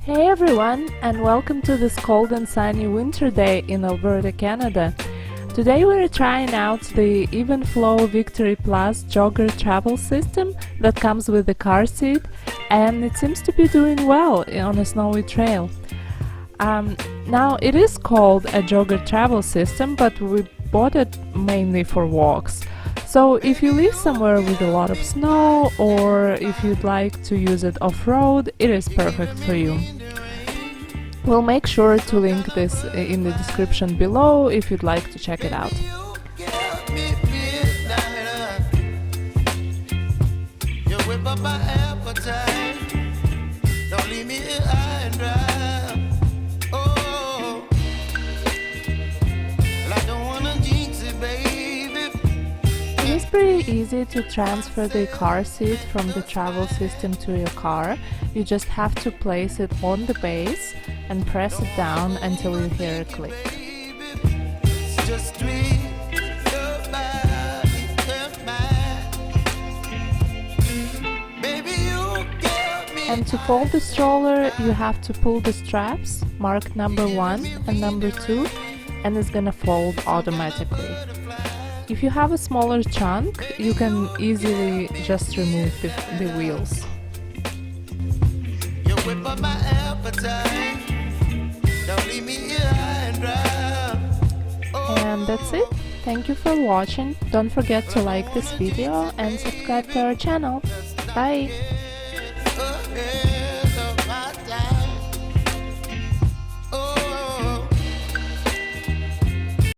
Hey everyone, and welcome to this cold and sunny winter day in Alberta, Canada. Today we're trying out the Evenflo Victory Plus jogger travel system that comes with a car seat, and it seems to be doing well on a snowy trail. Now it is called a jogger travel system, but we bought it mainly for walks. So if you live somewhere with a lot of snow, or if you'd like to use it off-road, it is perfect for you. We'll make sure to link this in the description below if you'd like to check it out. It's pretty easy to transfer the car seat from the travel system to your car. You just have to place it on the base and press it down until you hear a click. And to fold the stroller, you have to pull the straps marked number 1 and number 2, and it's gonna fold automatically. If you have a smaller chunk, you can easily just remove the wheels. And that's it. Thank you for watching. Don't forget to like this video and subscribe to our channel. Bye!